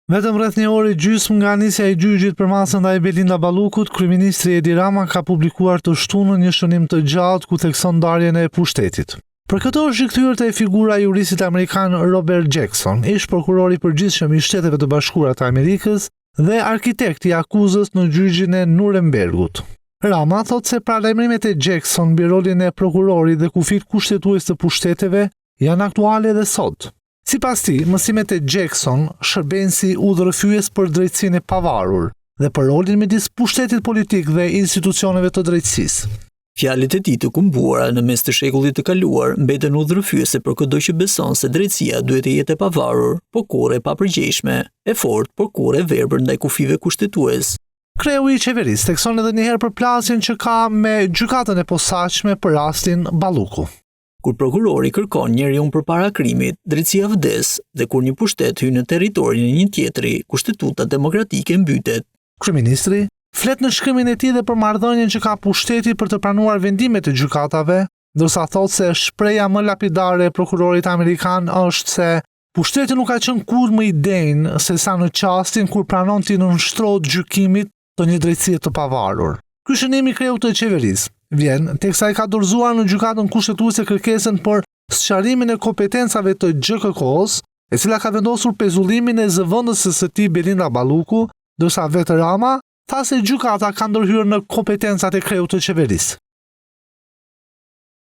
Vetëm rreth një orë e gjysmë nga nisja e gjyqit për masën ndaj Belinda Ballukut, kryeministri Edi Rama ka publikuar të shtunën një shënim të gjatë ku thekson ndarjen e pushtetit. Për këtë është rikthyer te figura e jurisit amerikan Robert Jackson, ish prokurori i përgjithshëm i Shteteve të Bashkuara të Amerikës dhe arkitekt i akuzës në gjyqin e Nurembergut. Rama thot se paralajmërimet e Jackson mbi rolin e prokurorit dhe kufit kushtetues të pushteteve janë aktuale edhe sot. Sipas tij, mësimet e Jackson shërbejnë si udhërrëfyes për drejtsinë e pavarur dhe për rolin midis pushtetit politik dhe institucioneve të drejtësisë. Fjalët e tij të kumbuara në mes të shekullit të kaluar mbeten udhërrëfyese për çdo që beson se drejtësia duhet të jetë e pavarur, por kurrë e papërgjegjshme, e fortë, por kurrë e verbër ndaj kufive kushtetues. Kreu i qeverisë thekson edhe një herë përplasjen që ka me gjykatën e posaçme për rastin Balluku. Kur prokurori kërkon njeriun përpara krimit, drejtësia vdes, dhe kur një pushtet hyn në territorin e një tjetri, kushtetuta demokratike mbytet. Kryeministri flet në shkrimin e tij dhe për marrëdhënien që ka pushteti për të pranuar vendimet e gjykatave, ndërsa thotë se shpreha më lapidare e prokurorit amerikan është se pushteti nuk ka qenë kurrë më i denjë se sa në çastin kur pranon të nënshtrohet gjykimit të një drejtësie të pavarur. Ky shënim i kreut të qeverisë vjen teksa i ka dorëzuar në gjykatën kushtetuese kërkesën për sqarimin e kompetencave të GKK-s, e cila ka vendosur pezullimin e zëvendësës së tij Belinda Balluku, ndërsa vetë Rama tha se gjykata ka ndërhyrë në kompetencat e kreut të qeverisë.